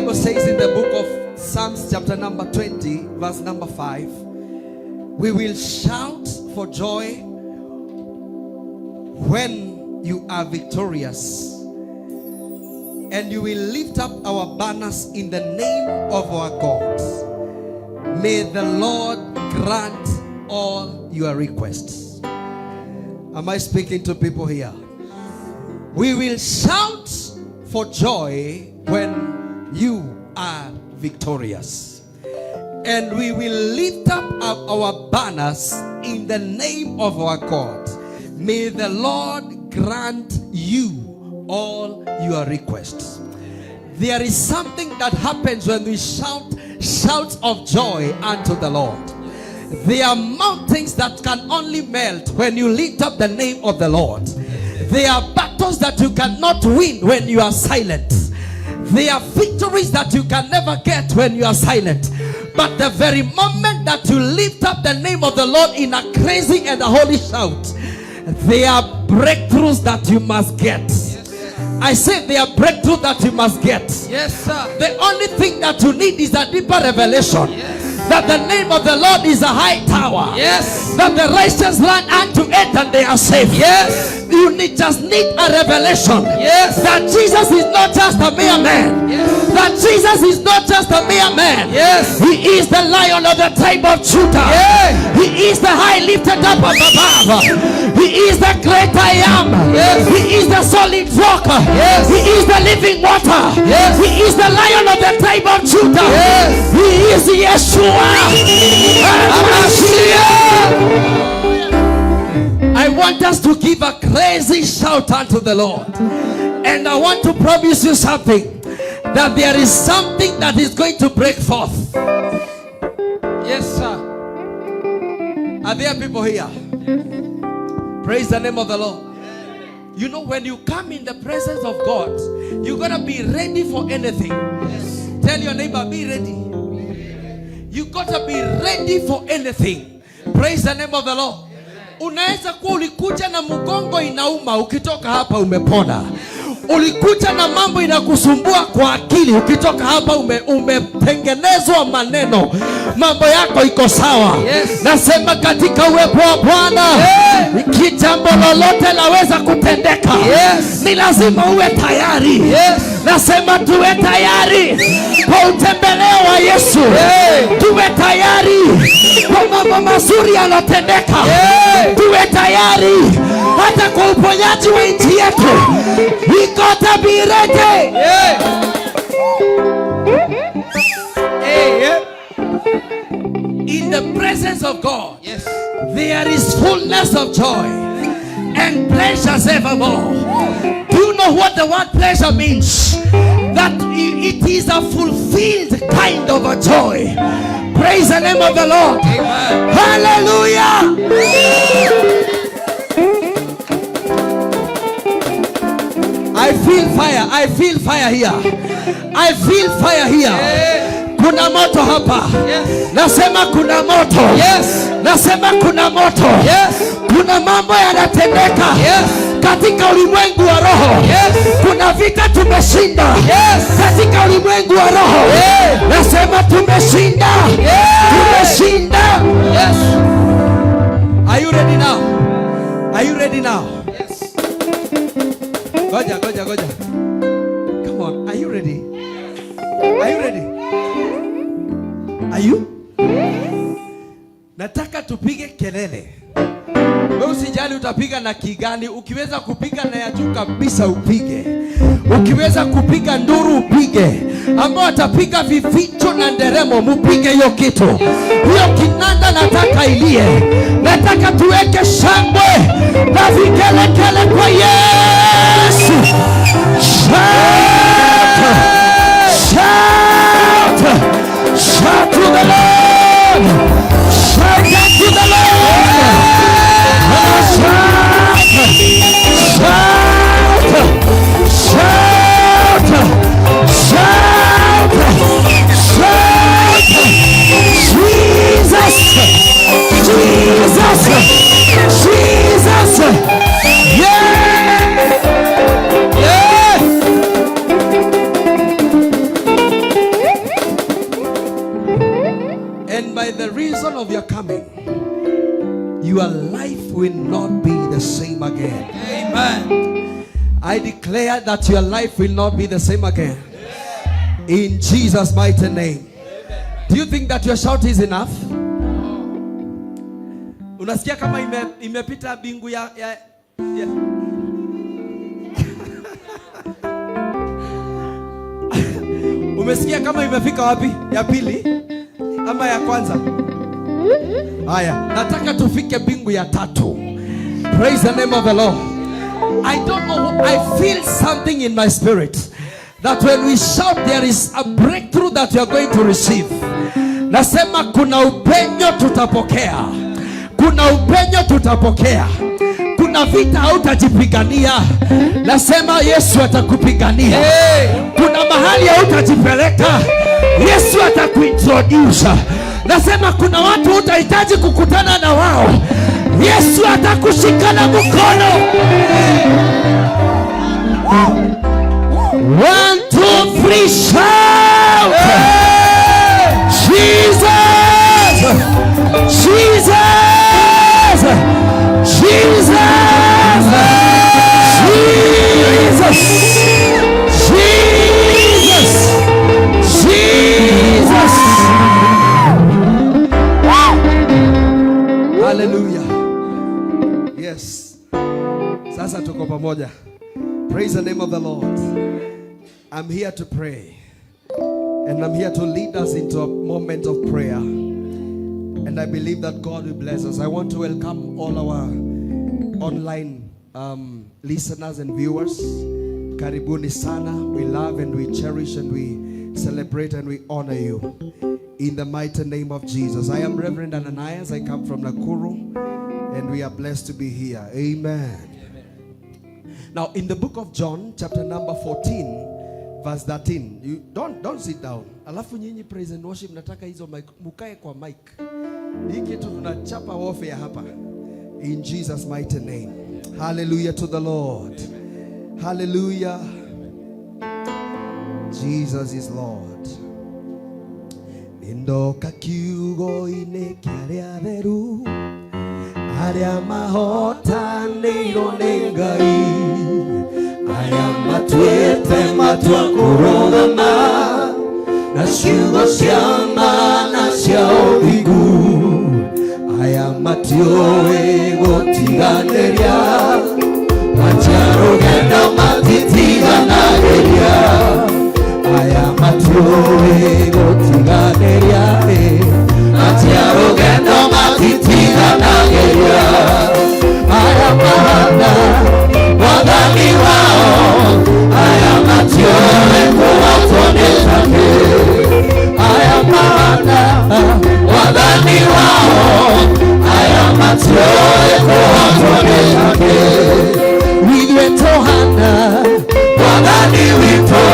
Bible says in the book of Psalms chapter number 20 verse number 5, we will shout for joy when you are victorious, and you will lift up our banners in the name of our God. May the Lord grant all your requests. Am I speaking to people here? We will shout for joy when you are victorious, and we will lift up our banners in the name of our God. May the Lord grant you all your requests. There is something that happens when we shout shouts of joy unto the Lord. There are mountains that can only melt when you lift up the name of the Lord. There are battles that you cannot win when you are silent. There are victories that you can never get when you are silent. But the very moment that you lift up the name of the Lord in a crazy and a holy shout, there are breakthroughs that you must get. I say there are breakthroughs that you must get. Yes, sir. The only thing that you need is a deeper revelation. Yes. That the name of the Lord is a high tower. Yes. That the righteous run unto it and they are safe. Yes. You just need a revelation. Yes. That Jesus is not just a mere man. Yes. That Jesus is not just a mere man. Yes. He is the Lion of the tribe of Judah. Yes. He is the high lifted up of above. He is the great I am. Yes. He is the solid rock. Yes. He is the living water. Yes. He is the Lion of the tribe of Judah. Yes. He is Yeshua. I want us to give a crazy shout unto the Lord. And I want to promise you something, that there is something that is going to break forth. Yes, sir. Are there people here? Praise the name of the Lord. You know, when you come in the presence of God, you're going to be ready for anything. Yes. Tell your neighbor, be ready. You got to be ready for anything. Praise the name of the Lord. Unaweza kuwa ulikuja na mgongo inauma, ukitoka hapa umepona. Ulikuja na mambo inakusumbua kwa akili, ukitoka hapa umetengenezwa maneno, mambo yako iko sawa. Yes. Nasema katika uwepo wa Bwana, kijambo lolote laweza kutendeka. Yes. Ni lazima uwe tayari. Yes. Nasema tuwe tayari kwa utembeleo wa Yesu. Hey. Tuwe tayari kwa mambo mazuri yanatendeka. Hey. Tuwe tayari hata kwa uponyaji wa nchi yetu. We gotta be ready. Yeah. Hey, yeah. In the presence of God, Yes. there is fullness of joy and pleasures evermore. Do you know what the word pleasure means? That it is a fulfilled kind of a joy. Praise the name of the Lord. Amen. Hallelujah. I feel fire. I feel fire here. I feel fire here. Yeah. Kuna moto hapa. Yes. Nasema kuna moto. Yes. Nasema kuna moto. Yes. Kuna mambo yanatendeka. Yes. Katika ulimwengu wa roho. Yes. Kuna vita tumeshinda. Yes. Katika ulimwengu wa roho. Yeah. Nasema tumeshinda. Yeah. Tumeshinda. Yes. Are you ready now? Are you ready now? Yes. Goja. Come on, are you ready? Are you ready? Are you? Nataka tupige kelele. Wewe usijali utapiga na kigani. Ukiweza kupiga na ya juu kabisa upige. Ukiweza kupiga nduru upige. Ambao atapiga vificho na nderemo mupige hiyo kitu. Hiyo kinanda nataka ilie. Nataka tuweke shangwe na vikelekele kwa Yesu. Shout! Shout! Shout to the Lord! Shout to the Lord! Shout! Shout! Shout! Shout! Shout! Jesus! Jesus! Jesus! Yeah! Yeah! season of your coming, your life will not be the same again. Amen. I declare that your life will not be the same again. In Jesus' mighty name. Do you think that your shout is enough? Unasikia kama imepita bingu ya Umesikia kama imefika wapi? Ya pili ama ya kwanza? Haya, nataka tufike bingu ya tatu. Praise the name of the Lord. I don't know, I feel something in my spirit that when we shout there is a breakthrough that you are going to receive. Nasema kuna upenyo tutapokea. Kuna upenyo tutapokea. Kuna vita hautajipigania. Nasema Yesu atakupigania. Kuna mahali hautajipeleka. Yesu atakuintroduce. Nasema kuna watu utahitaji kukutana na wao. Yesu atakushika na mkono. 1, 2, 3 shout. Jesus! Jesus! Jesus! Jesus! Jesus! Jesus! Hallelujah. Yes. Sasa tuko pamoja. Praise the name of the Lord. I'm here to pray. And I'm here to lead us into a moment of prayer. And I believe that God will bless us. I want to welcome all our online listeners and viewers. Karibuni sana. We love and we cherish and we celebrate and we honor you. In the mighty name of Jesus. I am Reverend Ananias. I come from Nakuru. And we are blessed to be here. Amen. Now in the book of John, chapter number 14, verse 13. You don't sit down. Alafu nyinyi praise and worship nataka hizo mic, mukae kwa mic. Hii kitu tunachapa warfare hapa. In Jesus mighty name. Hallelujah to the Lord. Hallelujah. Jesus is Lord. Nindoka kiugo ine kyaria theru. Aria mahota neiro nengai. Aria matuete matua kurogama. Na ciugo cia mana cia ũthingu. Aya matioĩ gũtiganĩria. Matia rũgendo matitiganagĩria. Aya matioĩ gũtiganĩria. Matia rũgendo matitiganagĩria. Aya mahana wathani wao. Aya matioĩ kũhotwo nĩ thakĩ. Aya mahana wathani wao. Aya matioĩ kũhotwo nĩ thakĩ. Ithuĩ tũhana wathani witũ.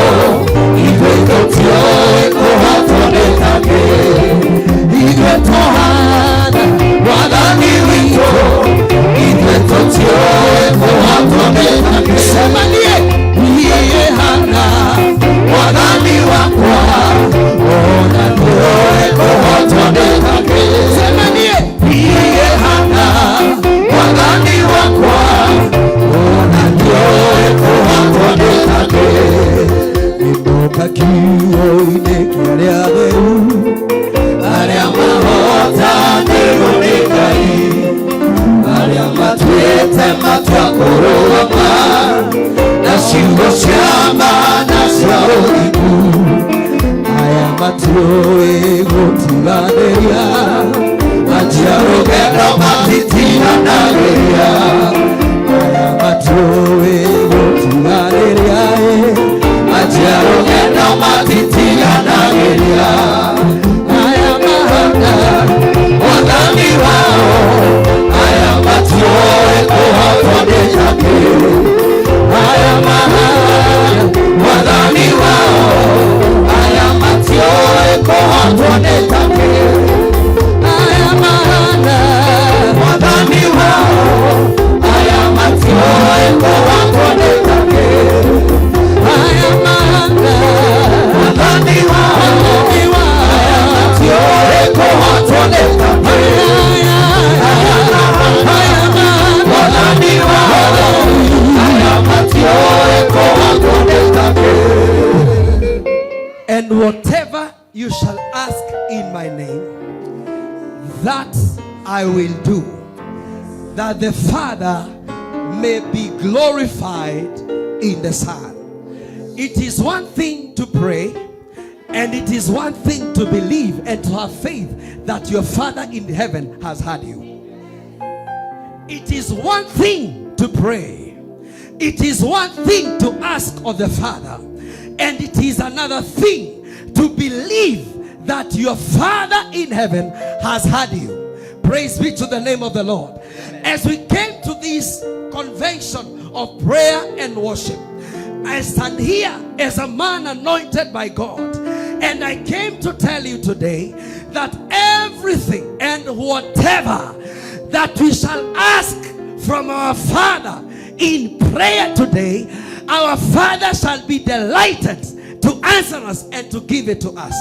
Ithuĩ tũtiũĩ kũhotwo nĩ thakĩ. Ithuĩ tũhana wathani witũ. Ithuĩ tũtiũĩ kũhotwo nĩ thakĩ. Sema niĩ niĩ hana wathani wakwa. Ona nĩũĩ kũhotwo nĩ thakĩ. Sema niĩ hana wathani wakwa. Ona nĩũĩ kũhotwo nĩ thakĩ. Nindoka kiugo-inĩ kĩrĩa theru. Arĩa mahotanĩirwo nĩ Ngai. Arĩa matuĩte matua kũrũgama. Na ciugo cia mana cia ũthingu. Aya matiũĩ gũtiganĩria. Matia rũgendo matitiganagĩria. Aya matiũĩ gũtiganĩria. Matia rũgendo matitiganagĩria. Aya mahana wathani wao. Aya matiũĩ kũhotwo nĩ thakĩ. Aya mahana wathani wao. Aya matiũĩ kũhotwo nĩ thakĩ. Aya mahana wathani wao. Aya matiũĩ kũhotwo nĩ thakĩ. Aya mahana wathani wao. Aya matiũĩ kũhotwo nĩ thakĩ. And whatever you shall ask in my name, that I will do, that the Father may be glorified in the Son. It is one thing to pray, and it is one thing to believe and to have faith that your Father in heaven has heard you. It is one thing to pray. It is one thing to ask of the Father, and it is another thing to believe that your Father in heaven has heard you. Praise be to the name of the Lord. As we came to this convention of prayer and worship, I stand here as a man anointed by God, and I came to tell you today that everything and whatever that we shall ask from our Father in prayer today, our Father shall be delighted to answer us and to give it to us.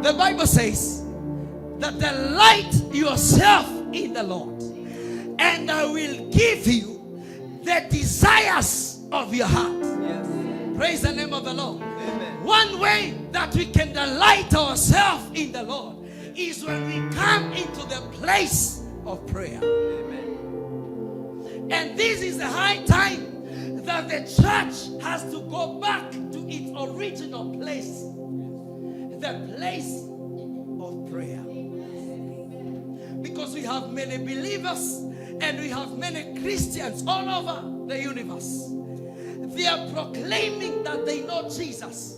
The Bible says that delight yourself in the Lord, and I will give you the desires of your heart. Yes. Praise the name of the Lord. Amen. One way that we can delight ourselves in the Lord is when we come into the place of prayer. Amen. And this is the high time that the church has to go back to its original place, the place of prayer. Because we have many believers and we have many Christians all over the universe. They are proclaiming that they know Jesus,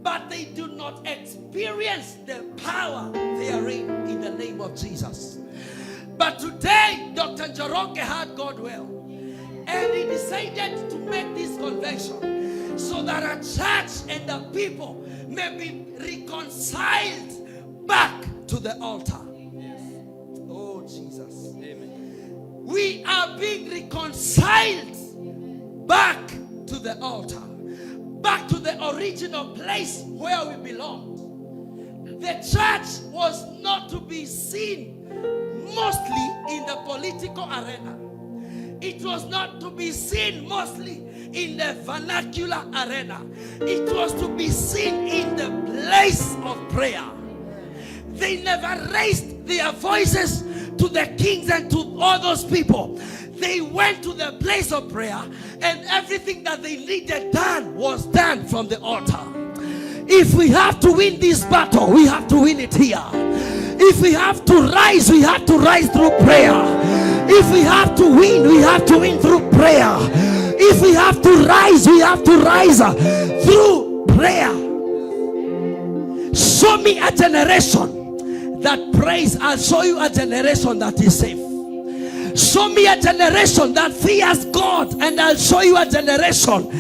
but they do not experience the power therein in the name of Jesus. But today, Dr. Njoroge had God well, and he decided to make this convention so that a church and the people may be reconciled back to the altar. Oh, Jesus. Amen. We are being reconciled back to the altar, back to the original place where we belonged. The church was not to be seen mostly in the political arena. It was not to be seen mostly in the vernacular arena. It was to be seen in the place of prayer. They never raised their voices to the kings and to all those people. They went to the place of prayer, and everything that they needed done was done from the altar. If we have to win this battle, we have to win it here. If we have to rise, we have to rise through prayer. If we have to win, we have to win through prayer. If we have to rise, we have to rise through prayer. Show me a generation that prays, I'll show you a generation that is safe. Show me a generation that fears God, and I'll show you a generation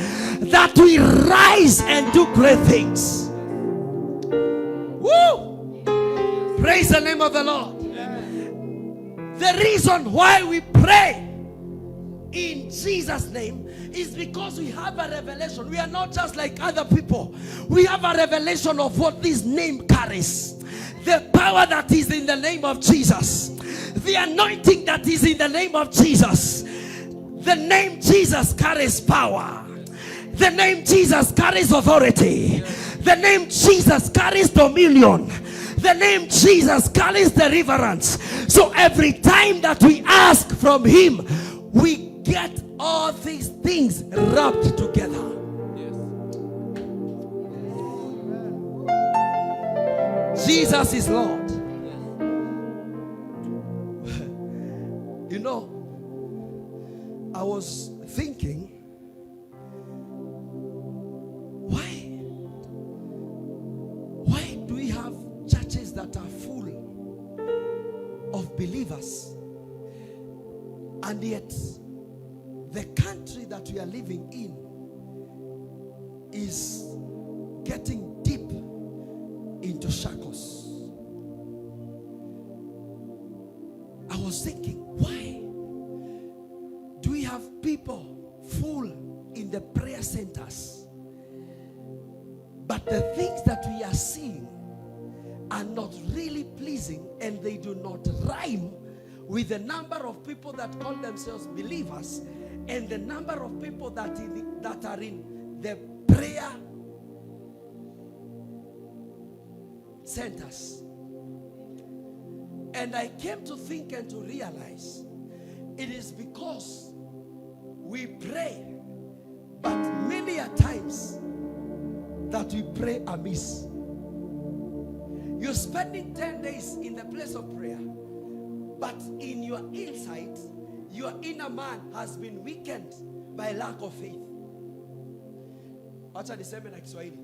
that will rise and do great things. Woo! Praise the name of the Lord. Amen. The reason why we pray in Jesus' name is because we have a revelation. We are not just like other people. We have a revelation of what this name carries. The power that is in the name of Jesus. The anointing that is in the name of Jesus. The name Jesus carries power. The name Jesus carries authority. The name Jesus carries dominion. The name Jesus carries deliverance. So every time that we ask from him, we get all these things wrapped together. Jesus is Lord. You know, I was thinking, why do we have churches that are full of believers, and yet the country that we are living in is getting deep into shackles? I was thinking, why do we have people full in the prayer centers, but the things that we are seeing are not really pleasing, and they do not rhyme with the number of people that call themselves believers and the number of people that are in the prayer centers. And I came to think and to realize it is because we pray, but many a times that we pray amiss. You're spending 10 days in the place of prayer, but in your inside, your inner man has been weakened by lack of faith. Acha niseme na Kiswahili.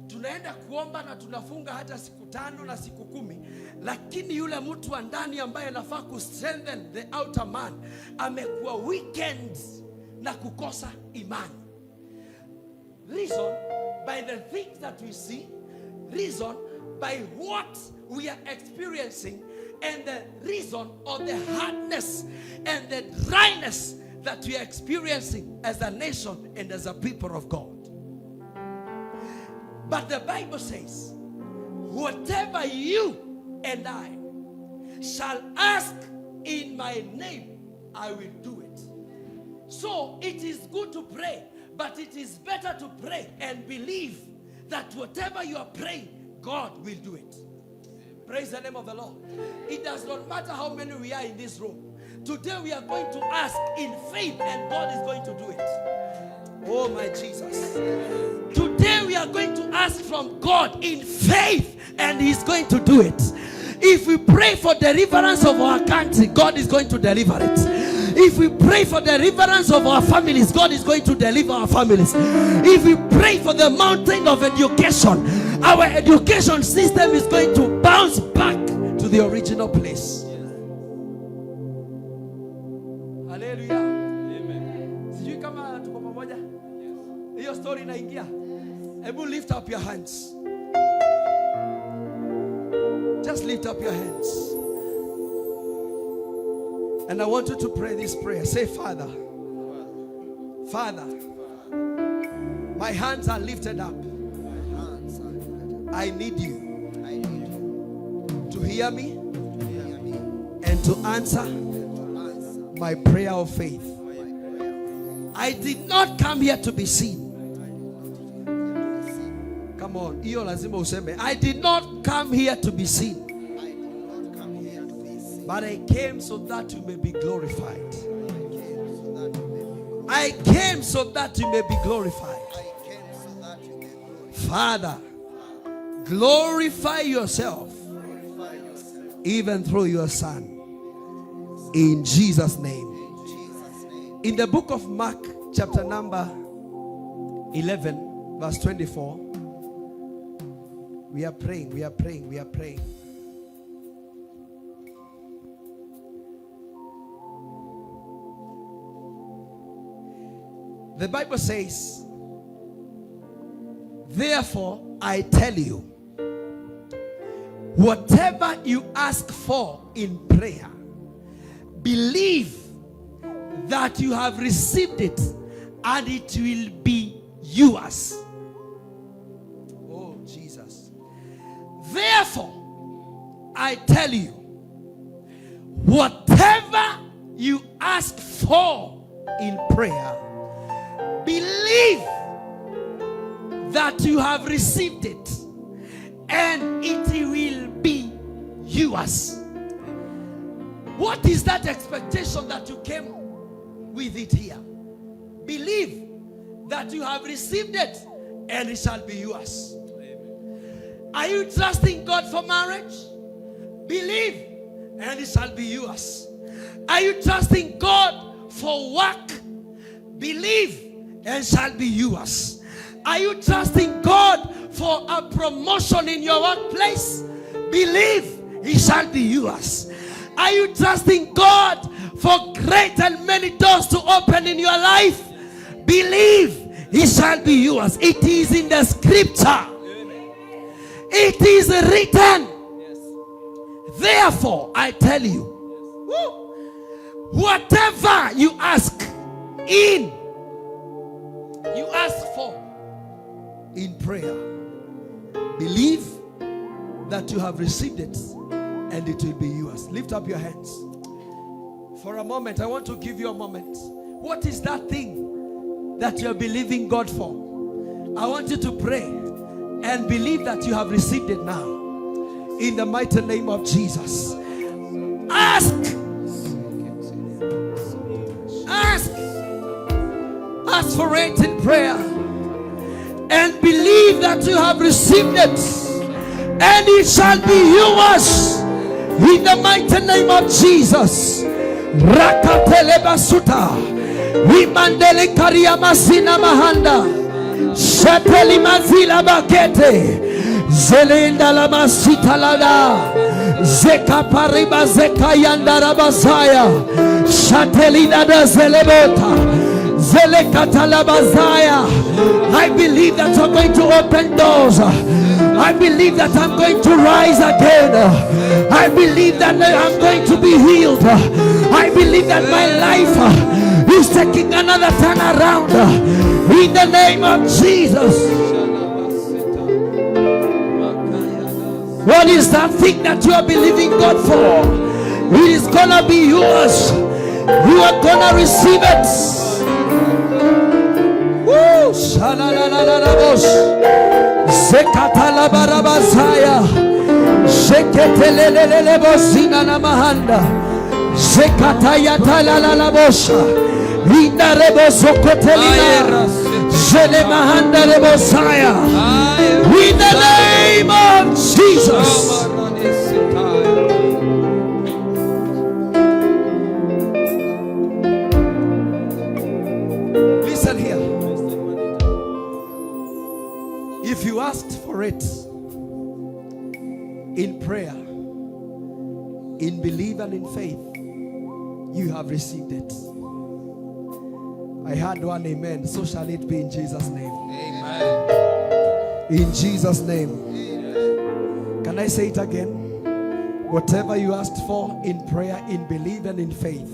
Tunaenda kuomba na tunafunga hata siku 5 na siku 10, lakini yule mtu wa ndani ambaye anafaa ku strengthen the outer man amekuwa weakened na kukosa imani. Reason by the things that we see, reason by what we are experiencing, and the reason of the hardness and the dryness that we are experiencing as a nation and as a people of God. But the Bible says, whatever you and I shall ask in my name, I will do it. So it is good to pray, but it is better to pray and believe that whatever you are praying, God will do it. Praise the name of the Lord. It does not matter how many we are in this room. Today we are going to ask in faith, and God is going to do it. Oh my Jesus. Today we are going to ask from God in faith, and He's going to do it. If we pray for deliverance of our country, God is going to deliver it. If we pray for the deliverance of our families, God is going to deliver our families. If we pray for the mountain of education, our education system is going to bounce back to the original place. Hallelujah. Amen. Sijui kama tuko pamoja. Hiyo story inaingia. Hebu lift up your hands. Just lift up your hands. And I want you to pray this prayer. Say, Father, Father, my hands are lifted up. I need you to hear me and to answer my prayer of faith. I did not come here to be seen. Come on, iyo lazima useme. I did not come here to be seen, but I came so that you may be glorified. I came so that you may be glorified. Father, glorify yourself even through your Son. In Jesus' name. In the book of Mark, chapter number 11, verse 24, we are praying, we are praying, we are praying. The Bible says, therefore I tell you, whatever you ask for in prayer, believe that you have received it and it will be yours. Oh, Jesus. Therefore, I tell you, whatever you ask for in prayer, believe that you have received it and it will be yours. What is that expectation that you came with it here? Believe that you have received it and it shall be yours. Amen. Are you trusting God for marriage? Believe and it shall be yours. Are you trusting God for work? Believe and shall be yours. Are you trusting God for a promotion in your workplace? Believe it shall be yours. Are you trusting God for great and many doors to open in your life? Believe it shall be yours. It is in the scripture. It is written. Therefore, I tell you, whatever you ask for in prayer, believe that you have received it and it will be yours. Lift up your hands. For a moment, I want to give you a moment What is that thing that you are believing God for? I want you to pray and believe that you have received it now. In the mighty name of Jesus. Ask. Ask for it in prayer. And believe that you have received it. And it shall be yours. In the mighty name of Jesus. Rakatele basuta. Imandele karia masina mahanda. Sheteli mazila bakete. Zelenda la masita lada. Zeka pariba zeka yandara basaya. Shatelina da zelebota. Zelekata la bazaya. I believe that I'm going to open doors. I believe that I'm going to rise again. I believe that I'm going to be healed. I believe that my life is taking another turn around. In the name of Jesus. What is that thing that you are believing God for? It is gonna be yours. You are gonna receive it. Woo! Zekatala barabasaya. Zeketelelele bosina na mahanda. Zekataya talala la bosha. Inda reboso kotelina. Zele mahanda rebosaya. In the name of Jesus. Listen here. If you asked for it in prayer, in belief and in faith, you have received it. I had one amen. So shall it be in Jesus' name. Amen. In Jesus' name. Amen. Can I say it again? Whatever you asked for in prayer, in belief and in faith,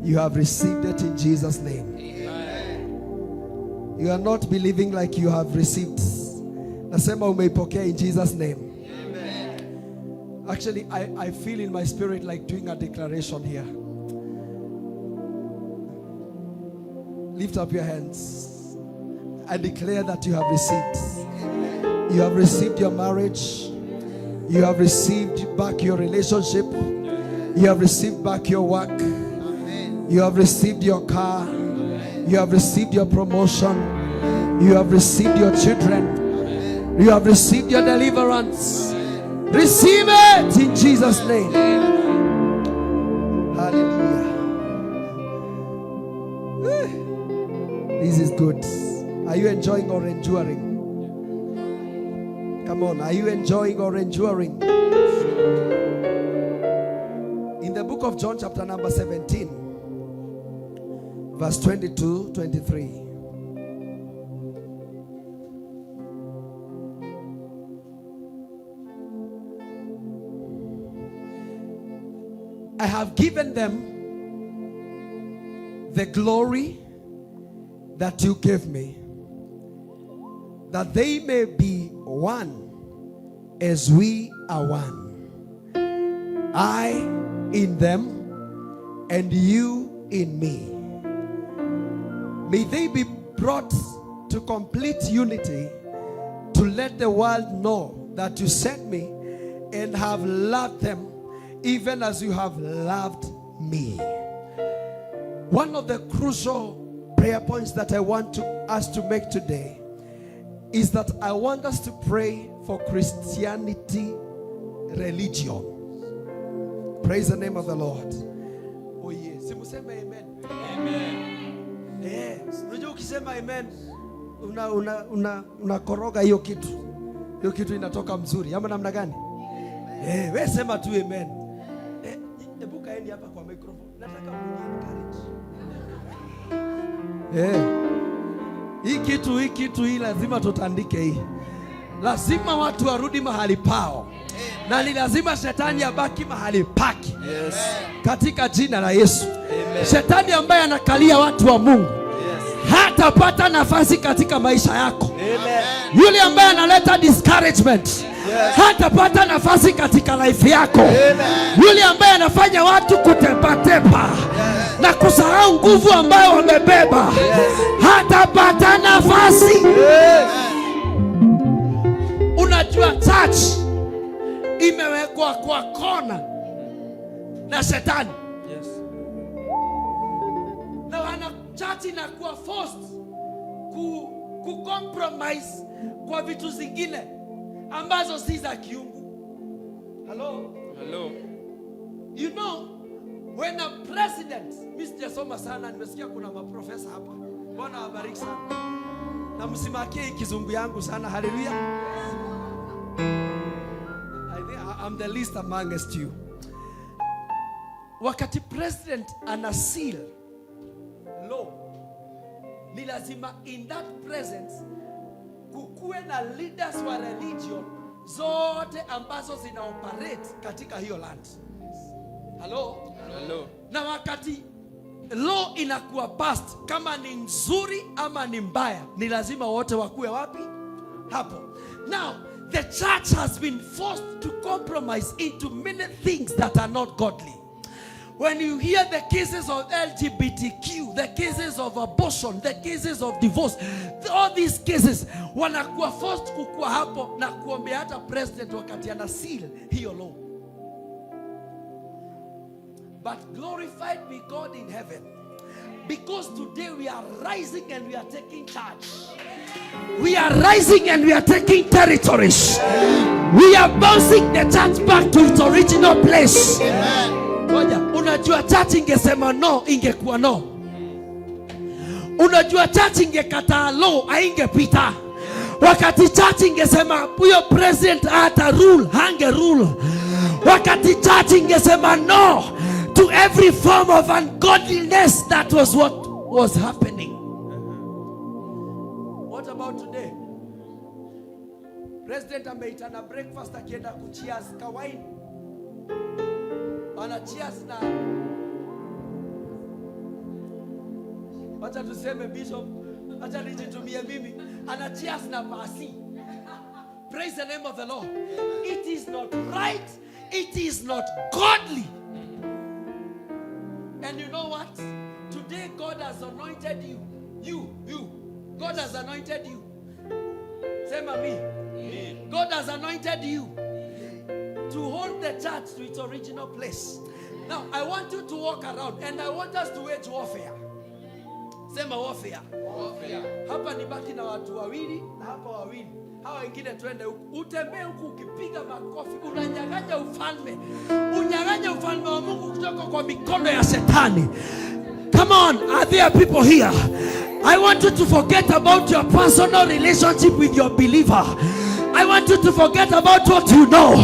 you have received it in Jesus' name. Amen. You are not believing like you have received. Nasema umeipokea in Jesus' name. Amen. Actually, I feel in my spirit like doing a declaration here. Lift up your hands. I declare that you have received. You have received your marriage. You have received back your relationship. You have received back your work. You have received your car. You have received your promotion. You have received your children. You have received your deliverance. Receive it in Jesus' name. Hallelujah. This is good. Are you enjoying or enduring? Come on, are you enjoying or enduring? In the book of John chapter number 17, verse 22-23. I have given them the glory that you gave me, that they may be one as we are one. I in them and you in me. May they be brought to complete unity, to let the world know that you sent me and have loved them even as you have loved me. One of the crucial prayer points that I want us to make today is that I want us to pray for Christianity religion. Praise the name of the Lord. Oh yes. Simuseme amen. Amen. Yes. Unajua ukisema amen unakoroga hiyo kitu. Hiyo kitu inatoka mzuri. Ama namna gani? Wewe sema tu amen. Hebu kaeni hapa kwa microphone. Nataka mwenye hii kitu hii lazima tutandike hii. Lazima watu warudi mahali pao. Na ni lazima shetani abaki mahali pake. Yes. Katika jina la Yesu. Amen. Shetani ambaye anakalia watu wa Mungu, hatapata nafasi katika maisha yako. Amen. Yule ambaye analeta discouragement, hatapata nafasi katika life yako. Amen. Yule ambaye anafanya watu kutepa, na kusahau nguvu ambayo wamebeba, hatapata nafasi. Unajua church imewekwa kwa kona na shetani. Na wana church inakuwa forced ku compromise kwa vitu zingine ambazo si za kiungu. Hello. You know, when a president, Mr. Soma sana, nimesikia kuna maprofesa hapa. Bwana awabariki sana. Na msimakie kizungu yangu sana. Hallelujah. I think I'm the least amongst you. Wakati president ana seal law, ni lazima in that presence kukuwe na leaders wa religion zote ambazo zina operate katika hiyo land. Hello. Na wakati law inakuwa passed, kama ni nzuri ama ni mbaya, ni lazima wote wakuwe wapi? Hapo. Now, the church has been forced to compromise into many things that are not godly. When you hear the cases of LGBTQ, the cases of abortion, the cases of divorce, all these cases, wanakuwa forced kukua hapo na kuombea hata president wakati ana seal hiyo law. But glorified be God in heaven, because today we are rising and we are taking charge. We are rising and we are taking territories. We are bouncing the church back to its original place. Ngoja, unajua church ingesema no, ingekuwa no. Unajua church ingekataa law, haingepita. Wakati church ingesema huyo president hata rule, hange rule. Wakati church ingesema no to every form of ungodliness, that was what was happening. What about today? President ameitana breakfast akienda kucheers kawaini. Ana cheers na acha tuseme bishop, acha nijitumie mimi, ana cheers na basi. Praise the name of the Lord. It is not right, it is not godly. And you know what? Today God has anointed you. God has anointed you. Sema me. God has anointed you to hold the church to its original place. Now, I want you to walk around and I want us to wage warfare. Sema warfare. Hapa nibaki na watu wawili na hapa wawili. Hawa wengine twende huku. Utembee huku ukipiga makofi. Unanyang'anya ufalme. Unyang'anya ufalme wa Mungu kutoka kwa mikono ya shetani. Come on, are there people here? I want you to forget about your personal relationship with your believer. I want you to forget about what you know.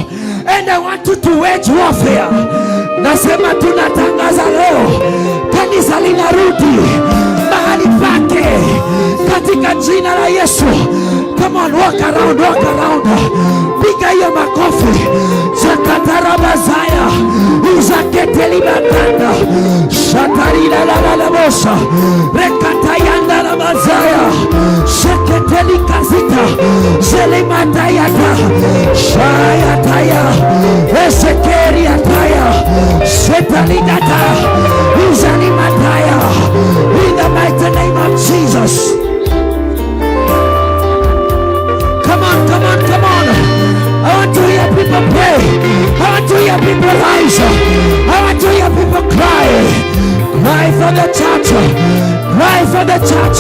And I want you to wage warfare. Nasema tunatangaza leo, kanisa linarudi mahali pake katika jina la Yesu. Come on, walk around. Piga hiyo makofi. Zakatarabazaya, uzaketeli bakanda, shatarila la bosa, rekatayanda la mazaya, sheketeli kazita, zelimatayata, shayataya, esekeriataya, shetaligata, uzalimataya, in the mighty name of Jesus. Come on. I want to hear people pray. I want to hear people rise. I want to hear people cry. Cry for the church. Cry for the church.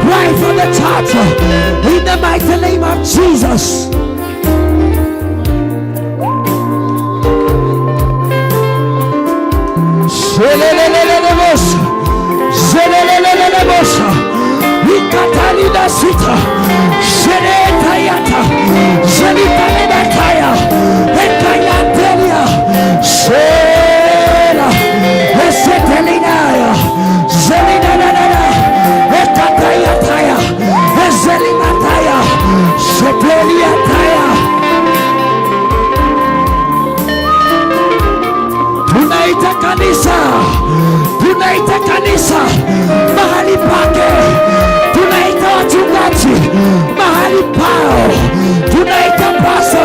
Cry for the church. In the mighty name of Jesus. Ikatalida sita, shereta yata, sherita nebataya, ekayantelia, shera, esetelinaya, zelinanana, ekatayataya, ezelimataya, seteliataya. Tunaita kanisa mahali pake, tunaita wachungaji mahali pao, tunaita pasa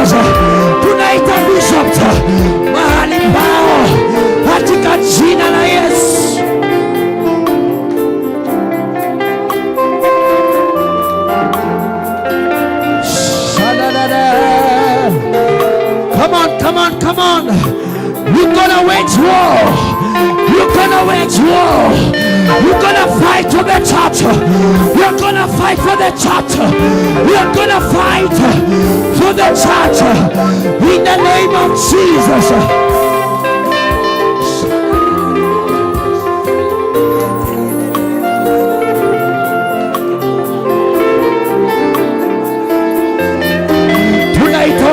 Come on, come on, come on. You're gonna wage war. You're gonna wage war. You're gonna fight for the church. You're gonna fight for the church. You're gonna fight for the church. In the name of Jesus.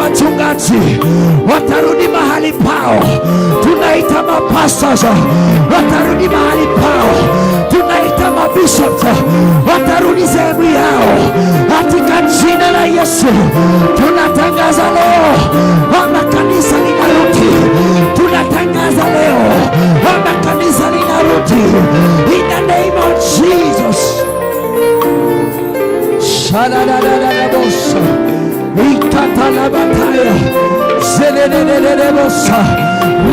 Wachungaji watarudi mahali pao. Tunaita mapastors watarudi mahali pao. Tunaita mabishops watarudi sehemu yao katika jina la Yesu. Tunatangaza leo kwamba kanisa linarudi. Tunatangaza leo kwamba kanisa linarudi in the name of Jesus. Shadadadadabosa Ikatalabataya Zelelelelebosa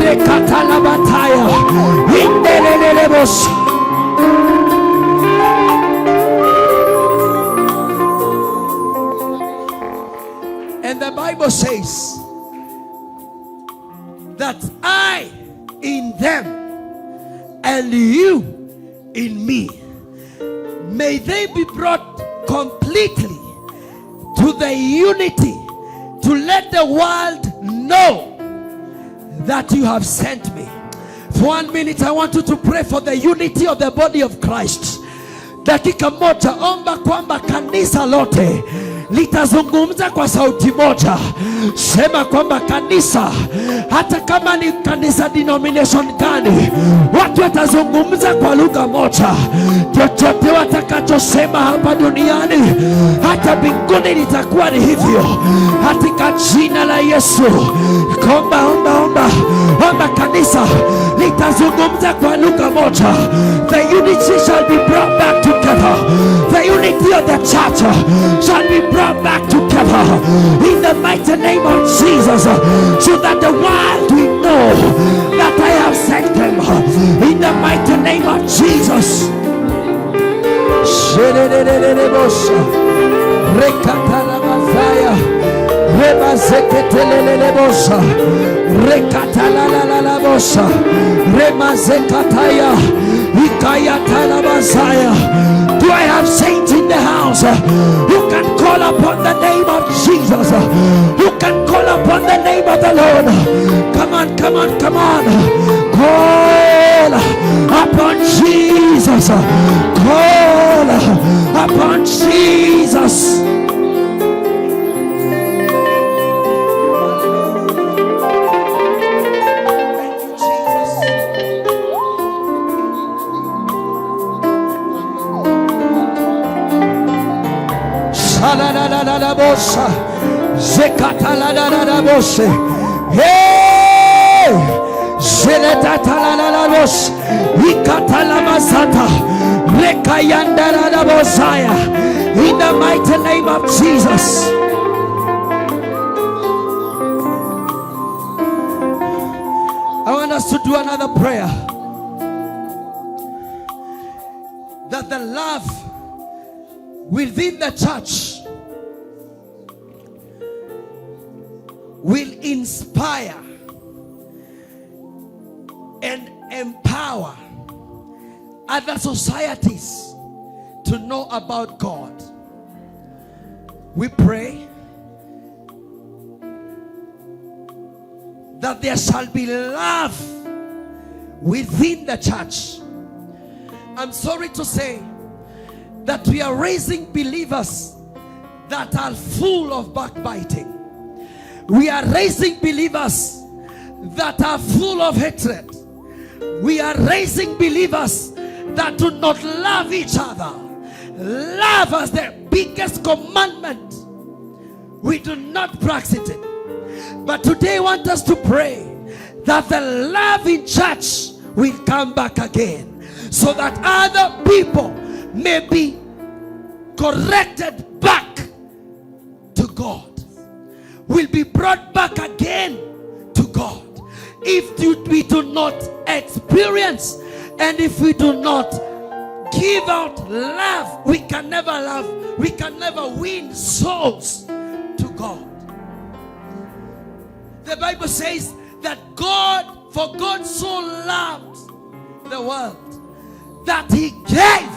Rekatalabataya Indelelelebosa. And the Bible says that I in them and you in me, may they be brought completely to the unity, to let the world know that you have sent me. For 1 minute I want you to pray for the unity of the body of Christ. Dakika moja omba kwamba kanisa lote litazungumza kwa sauti moja. Sema kwamba kanisa, hata kama ni kanisa denomination gani, watu watazungumza kwa lugha moja. Chochote watakachosema hapa duniani, hata mbinguni litakuwa ni hivyo, katika jina la Yesu. Omba kanisa litazungumza kwa lugha moja. The unity shall be brought back together. The unity of the church shall be brought back together in the mighty name of Jesus, so that the world will know that I have sent them in the mighty name of Jesus. Do I have saints in the house who can call upon the name of Jesus? Who can call upon the name of the Lord? Come on, come on, come on. Call upon Jesus. Call upon Jesus. Bosa Zekatala Bose. Hey, Zeletala Bos, Ikatala Masata, Rekayanda Bosaya, in the mighty name of Jesus. I want us to do another prayer, that the love within the church will inspire and empower other societies to know about God. We pray that there shall be love within the church. I'm sorry to say that we are raising believers that are full of backbiting. We are raising believers that are full of hatred. We are raising believers that do not love each other. Love as the biggest commandment. We do not practice it. But today I want us to pray that the love in church will come back again, so that other people may be corrected back to God, will be brought back again to God. If we do not experience, and if we do not give out love, we can never love, we can never win souls to God. The Bible says that for God so loved the world that he gave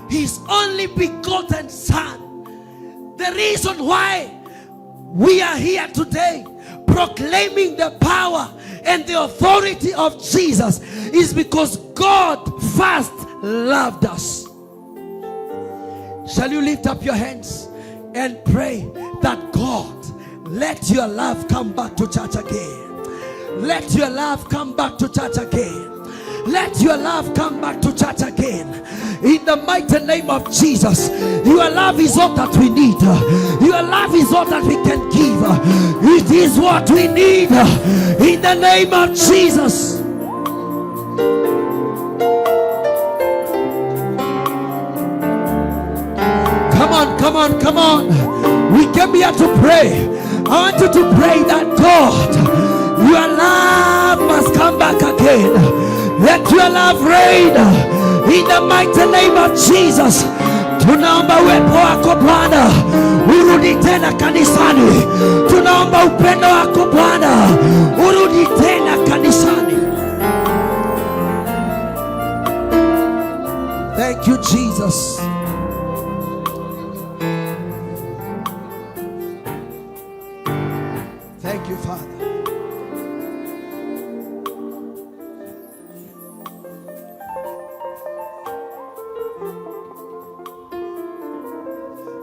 his only begotten Son. The reason why we are here today proclaiming the power and the authority of Jesus is because God first loved us. Shall you lift up your hands and pray that God, let your love come back to church again. Let your love come back to church again. Let your love come back to church again. In the mighty name of Jesus. Your love is all that we need. Your love is all that we can give. It is what we need. In the name of Jesus. Come on. We came here to pray. I want you to pray that God, your love must come back again. Let your love reign in the mighty name of Jesus. Tunaomba uwepo wako Bwana urudi tena kanisani. Tunaomba upendo wako Bwana urudi tena kanisani. Thank you, Jesus. Thank you, Father.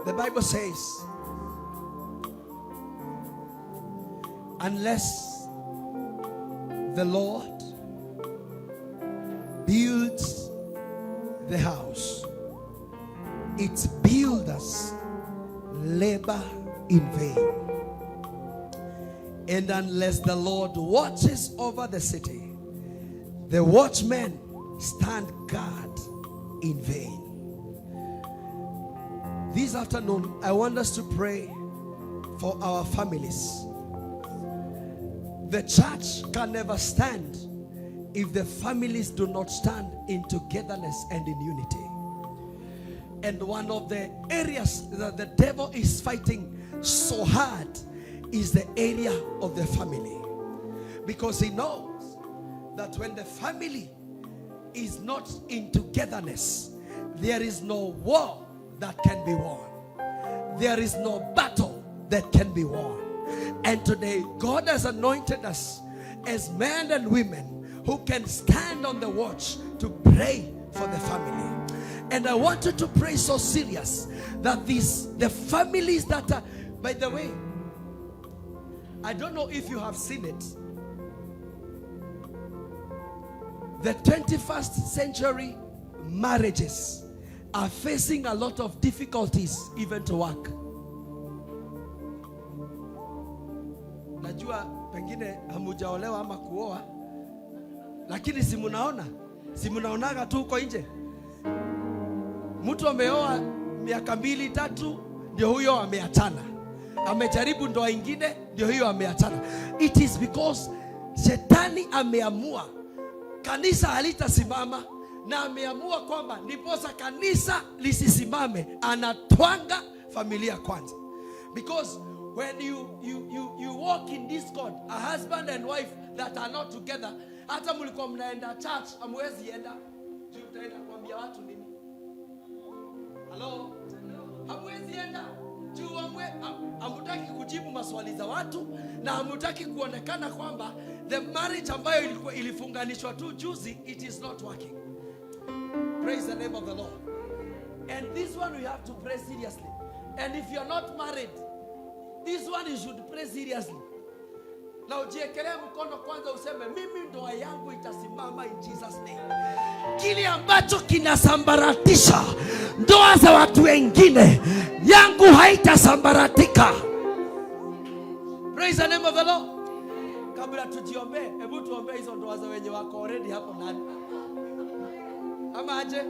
The Bible says, unless the Lord builds the house, its builders labor in vain. And unless the Lord watches over the city, the watchmen stand guard in vain. This afternoon, I want us to pray for our families. The church can never stand if the families do not stand in togetherness and in unity. And one of the areas that the devil is fighting so hard is the area of the family. Because he knows that when the family is not in togetherness, there is no war that can be won. There is no battle that can be won. And today, God has anointed us as men and women who can stand on the watch to pray for the family. And I want you to pray so serious that the families that are, by the way, I don't know if you have seen it. The 21st century marriages are facing a lot of difficulties even to work. Najua pengine hamujaolewa ama kuoa, lakini si munaonaga tu uko nje. Mtu ameoa miaka 2-3 ndio huyo ameachana. Amejaribu ndoa ingine ndio hiyo ameachana. It is because Shetani ameamua kanisa halitasimama, na ameamua kwamba ndiposa kanisa lisisimame, anatwanga familia kwanza. Because when you walk in discord, a husband and wife that are not together, hata mlikuwa mnaenda church amwezi enda, tutaenda kuambia watu nini? Hello? Hamwezi enda. Hamutaki kujibu maswali za watu, na hamutaki kuonekana kwamba the marriage ambayo ilifunganishwa tu juzi, it is not working. Praise the name of the Lord. And this one we have to pray seriously. And if you are not married, this one you should pray seriously. Na ujiekelee mkono kwanza useme mimi ndoa yangu itasimama in Jesus name. Kile ambacho kinasambaratisha ndoa za watu wengine, yangu haitasambaratika. Praise the name of the Lord. Kabla tujiombe, hebu tuombe hizo ndoa za wenye wako already hapo ndani. Ama aje?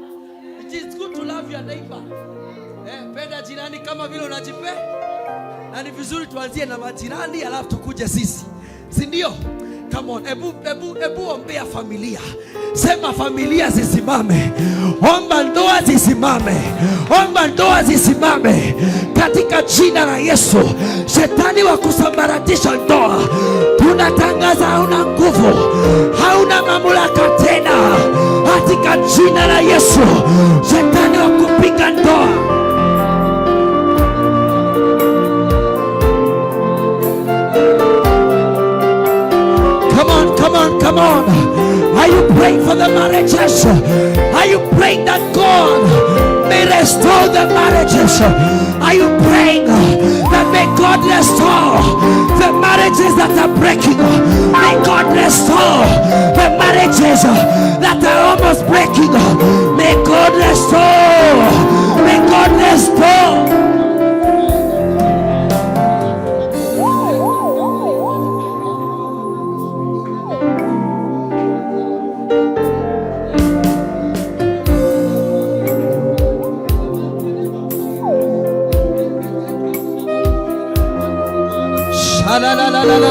It is good to love your neighbor. Penda jirani kama vile unajipenda. Na ni vizuri tuanzie na majirani alafu tukuje sisi. Si ndio? come on. Ebu ombea familia. Sema familia zisimame. Omba ndoa zisimame. Omba ndoa zisimame katika jina la Yesu. Shetani wa kusambaratisha ndoa, tunatangaza hauna nguvu, hauna mamlaka tena katika jina la Yesu. Shetani wa kupiga ndoa, come on. Are you praying for the marriages? Are you praying that God may restore the marriages? Are you praying that may God restore the marriages that are breaking? May God restore the marriages that are almost breaking. May God restore. May God restore.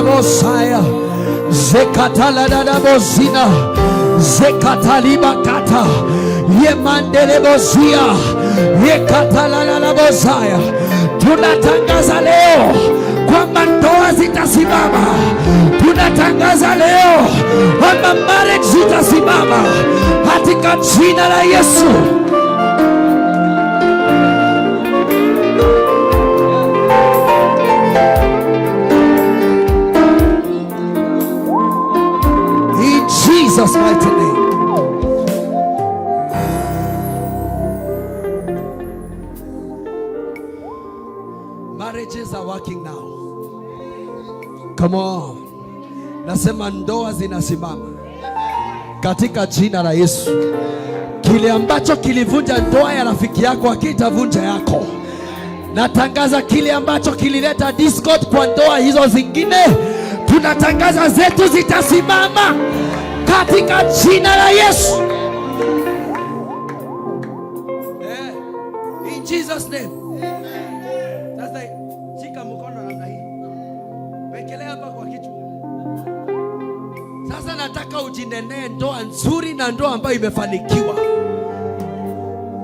Mosiah, Zekatala da Bozina, Zekataliba Kata, Yemandele Bozia, Yekatala la Bozaya. Tunatangaza leo kwamba ndoa zitasimama. Tunatangaza leo kwamba marriage zitasimama katika jina la Yesu. Jesus' mighty name. Marriages are working now. Come on. Nasema ndoa zinasimama katika jina la Yesu. Kile ambacho kilivunja ndoa ya rafiki yako hakitavunja yako. Natangaza kile ambacho kilileta discord kwa ndoa hizo zingine, tunatangaza zetu zitasimama katika jina la Yesu. In Jesus name. Sasa shika mkono namna hii. Wekelea hapa kwa kichwa. Sasa nataka ujinenee ndoa nzuri na ndoa ambayo imefanikiwa.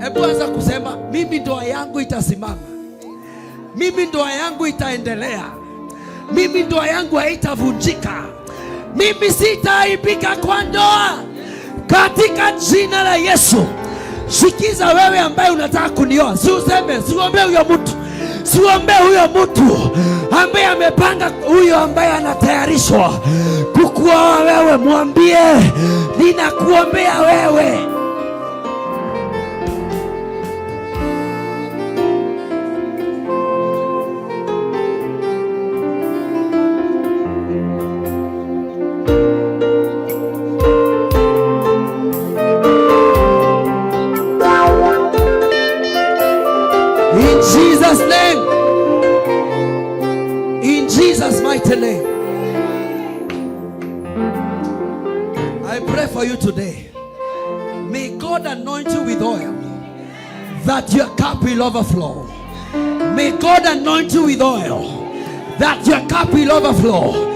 Hebu anza kusema, mimi ndoa yangu itasimama. Mimi ndoa yangu itaendelea. Mimi ndoa yangu haitavunjika. Mimi sitaaibika kwa ndoa katika jina la Yesu. Sikiza wewe ambaye unataka kunioa, si useme, siombe huyo mtu. Siombe huyo mtu ambaye amepanga, huyo ambaye anatayarishwa kukuoa wewe. Mwambie, ninakuombea wewe. In Jesus' mighty name, I pray for you today. May God anoint you with oil that your cup will overflow. May God anoint you with oil that your cup will overflow.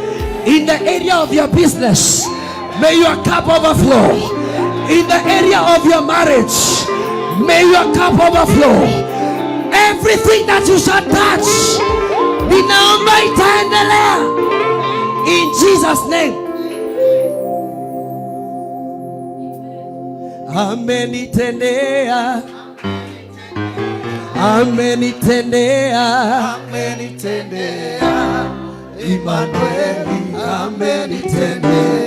In the area of your business, may your cup overflow. In the area of your marriage, may your cup overflow. Everything that you shall touch, ninaomba itaendelea. In Jesus' name. Amenitendea, amenitendea, amenitendea, Emmanuel, amenitendea.